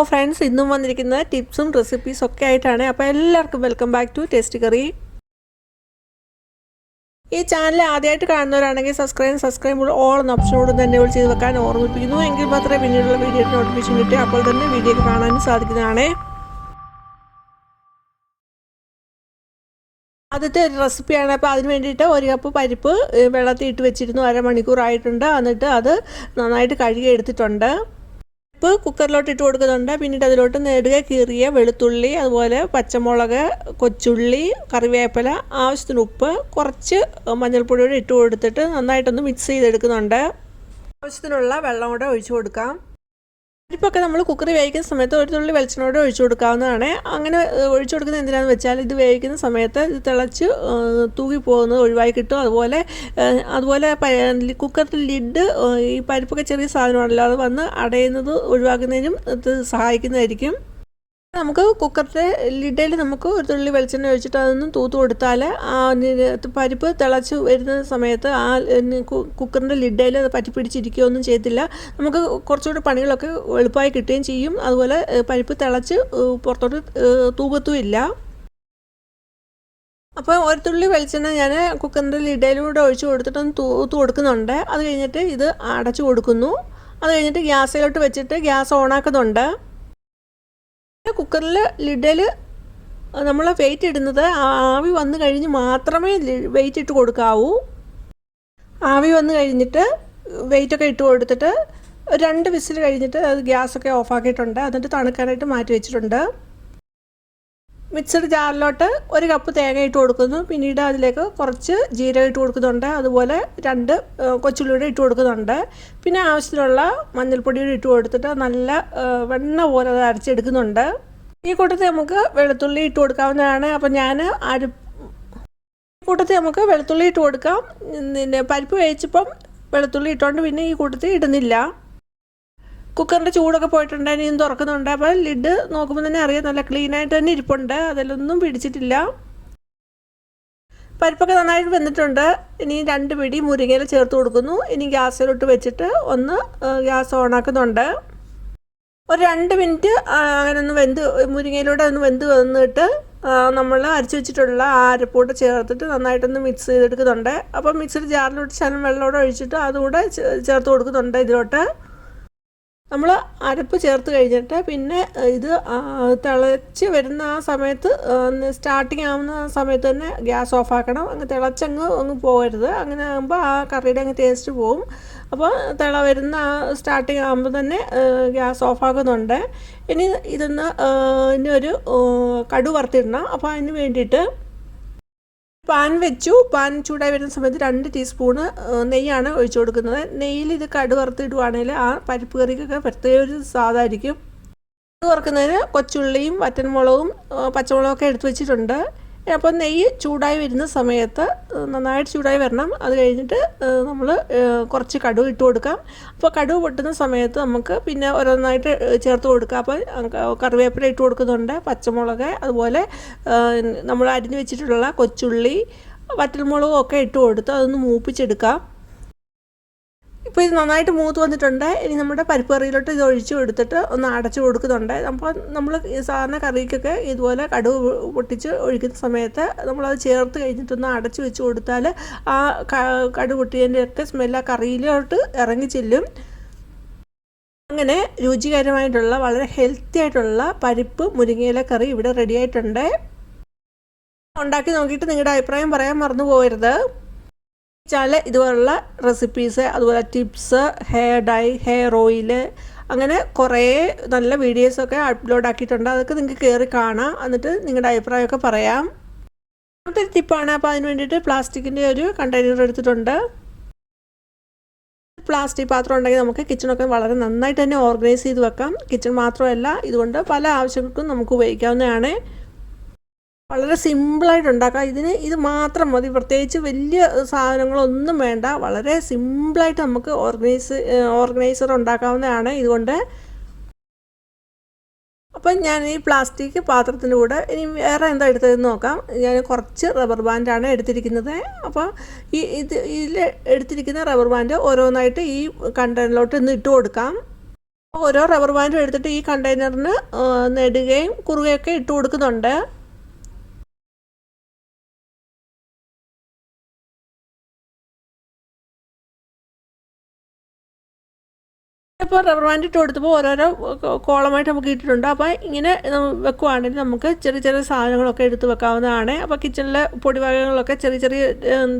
Friends, ഇന്നും വന്നിരിക്കുന്നത് ടിപ്സും റെസിപ്പീസും ഒക്കെ ആയിട്ടാണ്. അപ്പോൾ എല്ലാവർക്കും welcome back to tasty curry. ഈ ചാനൽ ആദ്യമായിട്ട് കാണുന്നവരാണെങ്കിൽ സബ്സ്ക്രൈബ് ഓൾ എന്ന ഓപ്ഷനോട് തന്നെ ചെയ്ത് വെക്കാൻ ഓർമ്മിപ്പിക്കുന്നു. എങ്കിൽ മാത്രമേ പിന്നീടുള്ള വീഡിയോയുടെ നോട്ടിഫിക്കേഷൻ കിട്ടി അപ്പോൾ തന്നെ വീഡിയോ കാണാനും സാധിക്കുന്നതാണ്. ആദ്യത്തെ ഒരു റെസിപ്പിയാണ്. അപ്പോൾ അതിന് വേണ്ടിയിട്ട് ഒരു കപ്പ് പരിപ്പ് വെള്ളത്തിൽ ഇട്ട് വെച്ചിരുന്നു. അരമണിക്കൂറായിട്ടുണ്ട്. എന്നിട്ട് അത് നന്നായിട്ട് കഴുകി എടുത്തിട്ടുണ്ട്. കുക്കറിലോട്ട് ഇട്ട് കൊടുക്കുന്നുണ്ട്. പിന്നീട് അതിലോട്ട് നെടുകെ കീറിയ വെളുത്തുള്ളി, അതുപോലെ പച്ചമുളക്, കൊച്ചുള്ളി, കറിവേപ്പില, ആവശ്യത്തിന് ഉപ്പ്, കുറച്ച് മഞ്ഞൾപ്പൊടിയോടെ ഇട്ട് കൊടുത്തിട്ട് നന്നായിട്ടൊന്ന് മിക്സ് ചെയ്തെടുക്കുന്നുണ്ട്. ആവശ്യത്തിനുള്ള വെള്ളം കൂടെ ഒഴിച്ചു കൊടുക്കാം. പരിപ്പൊക്കെ നമ്മൾ കുക്കറിൽ വേവിക്കുന്ന സമയത്ത് ഒരു തുള്ളി വെളിച്ചെണ്ണയോടെ ഒഴിച്ചു കൊടുക്കാവുന്നതാണ്. അങ്ങനെ ഒഴിച്ചു കൊടുക്കുന്നത് എന്തിനാണെന്ന് വെച്ചാൽ ഇത് വേവിക്കുന്ന സമയത്ത് ഇത് തിളച്ച് തൂകി പോകുന്നത് ഒഴിവായി കിട്ടും. അതുപോലെ കുക്കറിൻ്റെ ലിഡ്, ഈ പരിപ്പൊക്കെ ചെറിയ സാധനമാണല്ലോ, അത് വന്ന് അടയുന്നത് ഒഴിവാക്കുന്നതിനും ഇത് സഹായിക്കുന്നതായിരിക്കും. നമുക്ക് കുക്കറിൻ്റെ ലിഡയിൽ നമുക്ക് ഒരു തുള്ളി വെളിച്ചെണ്ണ ഒഴിച്ചിട്ട് അതൊന്നും തൂത്ത് കൊടുത്താൽ പരിപ്പ് തിളച്ച് വരുന്ന സമയത്ത് ആ കുക്കറിൻ്റെ ലിഡയിൽ അത് പറ്റി പിടിച്ചിരിക്കുകയൊന്നും ചെയ്യത്തില്ല. നമുക്ക് കുറച്ചുകൂടി പണികളൊക്കെ എളുപ്പമായി കിട്ടുകയും ചെയ്യും. അതുപോലെ പരിപ്പ് തിളച്ച് പുറത്തോട്ട് തൂകത്തുമില്ല. അപ്പോൾ ഒരു തുള്ളി വെളിച്ചെണ്ണ ഞാൻ കുക്കറിൻ്റെ ലിഡയിലൂടെ ഒഴിച്ച് കൊടുത്തിട്ടൊന്ന് തൂത്ത് കൊടുക്കുന്നുണ്ട്. അത് കഴിഞ്ഞിട്ട് ഇത് അടച്ചു കൊടുക്കുന്നു. അത് കഴിഞ്ഞിട്ട് ഗ്യാസിലോട്ട് വെച്ചിട്ട് ഗ്യാസ് ഓണാക്കുന്നുണ്ട്. കുക്കറിൽ ലിഡിൽ നമ്മൾ വെയിറ്റ് ഇടുന്നത് ആവി വന്നു കഴിഞ്ഞ് മാത്രമേ വെയിറ്റ് ഇട്ട് കൊടുക്കാവൂ. ആവി വന്നു കഴിഞ്ഞിട്ട് വെയിറ്റൊക്കെ ഇട്ട് കൊടുത്തിട്ട് 2 വിസിൽ കഴിഞ്ഞിട്ട് അത് ഗ്യാസൊക്കെ ഓഫാക്കിയിട്ടുണ്ട്. എന്നിട്ട് തണുക്കാനായിട്ട് മാറ്റി വെച്ചിട്ടുണ്ട്. മിക്സഡ് ജാറിലോട്ട് 1 കപ്പ് തേങ്ങ ഇട്ട് കൊടുക്കുന്നു. പിന്നീട് അതിലേക്ക് കുറച്ച് ജീരകം ഇട്ട് കൊടുക്കുന്നുണ്ട്. അതുപോലെ 2 കൊച്ചുള്ളിയുടെ ഇട്ട് കൊടുക്കുന്നുണ്ട്. പിന്നെ ആവശ്യത്തിനുള്ള മഞ്ഞൾപ്പൊടിയുടെ ഇട്ട് കൊടുത്തിട്ട് നല്ല വെണ്ണ പോലെ അത് അരച്ചെടുക്കുന്നുണ്ട്. ഈ കൂട്ടത്തിൽ നമുക്ക് വെളുത്തുള്ളി ഇട്ട് കൊടുക്കാവുന്നതാണ്. അപ്പം ഞാൻ കൂട്ടത്തിൽ നമുക്ക് വെളുത്തുള്ളി ഇട്ട് കൊടുക്കാം. പിന്നെ പരിപ്പ് വേവിച്ചപ്പം വെളുത്തുള്ളി ഇട്ടുകൊണ്ട് പിന്നെ ഈ കൂട്ടത്തിൽ ഇടുന്നില്ല. കുക്കറിൻ്റെ ചൂടൊക്കെ പോയിട്ടുണ്ട്. ഇനിയും തുറക്കുന്നുണ്ട്. അപ്പോൾ ലിഡ് നോക്കുമ്പോൾ തന്നെ അറിയാം നല്ല ക്ലീനായിട്ട് തന്നെ ഇരിപ്പുണ്ട്. അതിലൊന്നും പിടിച്ചിട്ടില്ല. പരിപ്പൊക്കെ നന്നായിട്ട് വെന്തിട്ടുണ്ട്. ഇനി 2 പിടി മുരിങ്ങയില ചേർത്ത് കൊടുക്കുന്നു. ഇനി ഗ്യാസിലോട്ട് വെച്ചിട്ട് ഒന്ന് ഗ്യാസ് ഓണാക്കുന്നുണ്ട്. ഒരു 2 മിനിറ്റ് അങ്ങനെ മുരിങ്ങയിലൂടെ ഒന്ന് വെന്ത് വന്നിട്ട് നമ്മൾ അരച്ച് വെച്ചിട്ടുള്ള അരപ്പൂട്ട് ചേർത്തിട്ട് നന്നായിട്ടൊന്ന് മിക്സ് ചെയ്തെടുക്കുന്നുണ്ട്. അപ്പോൾ മിക്സിയുടെ ജാറിലോട്ട് ശകലം വെള്ളമോടെ ഒഴിച്ചിട്ട് അതുകൂടെ ചേർത്ത് കൊടുക്കുന്നുണ്ട്. ഇതിലോട്ട് നമ്മൾ അരപ്പ് ചേർത്ത് കഴിഞ്ഞിട്ട് പിന്നെ ഇത് തിളച്ച് വരുന്ന ആ സമയത്ത്, സ്റ്റാർട്ടിങ് ആവുന്ന ആ സമയത്ത് തന്നെ ഗ്യാസ് ഓഫാക്കണം. അങ്ങ് തിളച്ചങ്ങ് പോകരുത്. അങ്ങനെ ആകുമ്പോൾ ആ കറിയുടെ അങ്ങ് ടേസ്റ്റ് പോവും. അപ്പോൾ തിള വരുന്ന സ്റ്റാർട്ടിങ് ആകുമ്പോൾ തന്നെ ഗ്യാസ് ഓഫാക്കുന്നുണ്ട്. ഇനി ഇനി ഒരു കടു വറുത്തിടണം. അപ്പോൾ അതിന് വേണ്ടിയിട്ട് പാൻ വെച്ചു. പാൻ ചൂടായി വരുന്ന സമയത്ത് 2 ടീസ്പൂണ് നെയ്യാണ് ഒഴിച്ചു കൊടുക്കുന്നത്. നെയ്യിൽ ഇത് കടു വറുത്തിടുവാണെങ്കിൽ ആ പരിപ്പ് കറിക്കൊക്കെ പ്രത്യേക ഒരു സ്വാദായിരിക്കും. കടു വറുക്കുന്നതിന് കൊച്ചുള്ളിയും വറ്റൻമുളകും പച്ചമുളകൊക്കെ എടുത്തു വെച്ചിട്ടുണ്ട്. അപ്പോൾ നെയ്യ് ചൂടായി വരുന്ന സമയത്ത് നന്നായിട്ട് ചൂടായി വരണം. അത് കഴിഞ്ഞിട്ട് നമ്മൾ കുറച്ച് കടുക് ഇട്ട് കൊടുക്കാം. അപ്പോൾ കടുക് പൊട്ടുന്ന സമയത്ത് നമുക്ക് പിന്നെ ഓരോന്നായിട്ട് ചേർത്ത് കൊടുക്കാം. അപ്പോൾ കറിവേപ്പില ഇട്ട് കൊടുക്കുന്നുണ്ട്, പച്ചമുളക്, അതുപോലെ നമ്മൾ അരിഞ്ഞ് വെച്ചിട്ടുള്ള കൊച്ചുള്ളി, വറ്റൽമുളകും ഒക്കെ ഇട്ട് കൊടുത്ത് അതൊന്ന് മൂപ്പിച്ചെടുക്കാം. ഇപ്പോൾ ഇത് നന്നായിട്ട് മൂത്ത് വന്നിട്ടുണ്ട്. ഇനി നമ്മുടെ പരിപ്പ് കറിയിലോട്ട് ഇത് ഒഴിച്ചു കൊടുത്തിട്ട് ഒന്ന് അടച്ചു കൊടുക്കുന്നുണ്ട്. അപ്പോൾ നമ്മൾ സാധാരണ കറിക്കൊക്കെ ഇതുപോലെ കടുക് പൊട്ടിച്ച് ഒഴിക്കുന്ന സമയത്ത് നമ്മളത് ചേർത്ത് കഴിഞ്ഞിട്ടൊന്ന് അടച്ചു വെച്ച് കൊടുത്താൽ ആ കടുക് പൊട്ടിയതിൻ്റെയൊക്കെ സ്മെല്ല് ആ കറിയിലോട്ട് ഇറങ്ങി ചെല്ലും. അങ്ങനെ രുചികരമായിട്ടുള്ള വളരെ ഹെൽത്തി ആയിട്ടുള്ള പരിപ്പ് മുരിങ്ങയില കറി ഇവിടെ റെഡി ആയിട്ടുണ്ട്. ഉണ്ടാക്കി നോക്കിയിട്ട് നിങ്ങളുടെ അഭിപ്രായം പറയാൻ മറന്നു പോകരുത്. ഇതുപോലുള്ള റെസിപ്പീസ്, അതുപോലെ tips, hair dye, hair oil, അങ്ങനെ കുറേ നല്ല വീഡിയോസൊക്കെ അപ്ലോഡ് ആക്കിയിട്ടുണ്ട്. അതൊക്കെ നിങ്ങൾക്ക് കയറി കാണാം. എന്നിട്ട് നിങ്ങളുടെ അഭിപ്രായമൊക്കെ പറയാം. ഒരു ടിപ്പാണ്. അപ്പോൾ അതിന് വേണ്ടിയിട്ട് പ്ലാസ്റ്റിക്കിൻ്റെ ഒരു കണ്ടെയ്നർ എടുത്തിട്ടുണ്ട്. പ്ലാസ്റ്റിക് പാത്രം ഉണ്ടെങ്കിൽ നമുക്ക് കിച്ചണൊക്കെ വളരെ നന്നായിട്ട് തന്നെ ഓർഗനൈസ് ചെയ്ത് വെക്കാം. കിച്ചൺ മാത്രമല്ല, ഇതുകൊണ്ട് പല ആവശ്യങ്ങൾക്കും നമുക്ക് ഉപയോഗിക്കാവുന്നതാണ്. വളരെ സിമ്പിളായിട്ട് ഉണ്ടാക്കാം. ഇത് മാത്രം മതി. പ്രത്യേകിച്ച് വലിയ സാധനങ്ങളൊന്നും വേണ്ട. വളരെ സിമ്പിളായിട്ട് നമുക്ക് ഓർഗനൈസർ ഉണ്ടാക്കാവുന്നതാണ് ഇതുകൊണ്ട്. അപ്പം ഞാൻ ഈ പ്ലാസ്റ്റിക് പാത്രത്തിൻ്റെ കൂടെ ഇനി വേറെ എന്താ എടുത്തതെന്ന് നോക്കാം. ഞാൻ കുറച്ച് റബ്ബർ ബാൻഡാണ് എടുത്തിരിക്കുന്നത്. അപ്പോൾ ഇതിൽ എടുത്തിരിക്കുന്ന റബ്ബർ ബാൻഡ് ഓരോന്നായിട്ട് ഈ കണ്ടെയ്നറിലോട്ട് ഇട്ട് കൊടുക്കാം. ഓരോ റബ്ബർ ബാൻഡും എടുത്തിട്ട് ഈ കണ്ടെയ്നറിന് നെടുകയും കുറുകയൊക്കെ ഇട്ട് കൊടുക്കുന്നുണ്ട്. ഇപ്പോൾ റബ്ബർ ബാൻഡ് ഇട്ട് കൊടുത്തപ്പോൾ ഓരോരോ കോളമായിട്ട് നമുക്ക് ഇട്ടിട്ടുണ്ട്. അപ്പോൾ ഇങ്ങനെ വെക്കുവാണെങ്കിൽ നമുക്ക് ചെറിയ ചെറിയ സാധനങ്ങളൊക്കെ എടുത്ത് വെക്കാവുന്നതാണ്. അപ്പോൾ കിച്ചണിലെ പൊടിവകകളൊക്കെ ചെറിയ ചെറിയ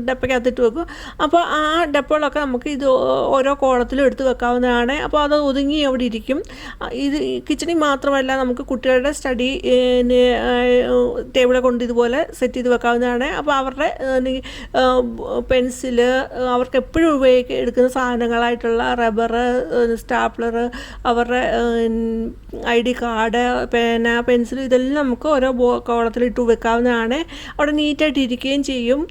ഡപ്പയ്ക്കകത്തിട്ട് വെക്കും. അപ്പോൾ ആ ഡപ്പകളൊക്കെ നമുക്ക് ഇത് ഓരോ കോളത്തിലും എടുത്ത് വെക്കാവുന്നതാണ്. അപ്പോൾ അത് ഒതുങ്ങി അവിടെ ഇരിക്കും. ഇത് കിച്ചണിൽ മാത്രമല്ല, നമുക്ക് കുട്ടികളുടെ സ്റ്റഡി ടേബിളെ കൊണ്ട് ഇതുപോലെ സെറ്റ് ചെയ്ത് വെക്കാവുന്നതാണ്. അപ്പോൾ അവരുടെ പെൻസില്, അവർക്ക് എപ്പോഴും എടുക്കുന്ന സാധനങ്ങളായിട്ടുള്ള റബ്ബർ, സ്റ്റാപ്ലർ, അവരുടെ ID കാർഡ്, പേന, പെൻസിൽ, ഇതെല്ലാം നമുക്ക് ഓരോ കോളത്തിലിട്ട് വെക്കാവുന്നതാണ്. അവിടെ നീറ്റായിട്ട് ഇരിക്കുകയും ചെയ്യും.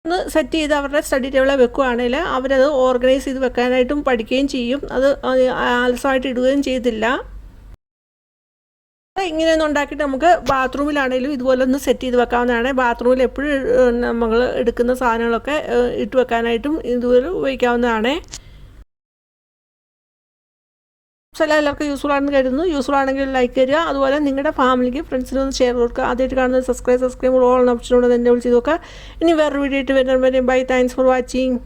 ഒന്ന് സെറ്റ് ചെയ്ത് അവരുടെ സ്റ്റഡി ടേബിളിൽ വെക്കുകയാണെങ്കിൽ അവരത് ഓർഗനൈസ് ചെയ്ത് വെക്കാനായിട്ടും പഠിക്കുകയും ചെയ്യും. അത് ആലസ്യമായിട്ട് ഇടുകയും ചെയ്തില്ല. ഇങ്ങനെയൊന്നും ഉണ്ടാക്കിയിട്ട് നമുക്ക് ബാത്റൂമിലാണെങ്കിലും ഇതുപോലെ ഒന്ന് സെറ്റ് ചെയ്ത് വെക്കാവുന്നതാണ്. ബാത്റൂമിൽ എപ്പോഴും നമ്മൾ എടുക്കുന്ന സാധനങ്ങളൊക്കെ ഇട്ട് വെക്കാനായിട്ടും ഇതുപോലെ ഉപയോഗിക്കാവുന്നതാണ്. എല്ലാവർക്കും യൂസ്ഫുൾ ആണെന്ന് കരുതുന്നു. യൂസ്ഫുൾ ആണെങ്കിൽ ലൈക്ക് തരിക. അതുപോലെ നിങ്ങളുടെ ഫാമിലിക്ക്, ഫ്രണ്ട്സിനും ഒന്ന് ഷെയർ കൊടുക്കുക. ആദ്യമായിട്ട് കാണുന്നത് സബ്സ്ക്രൈബ് ഓൾ ഓപ്ഷനോട് തന്നെ വിളിച്ച് നോക്കുക. ഇനി വേറൊരു വീഡിയോ ആയിട്ട് വരുന്നവരെയും ബൈ. Thanks for watching.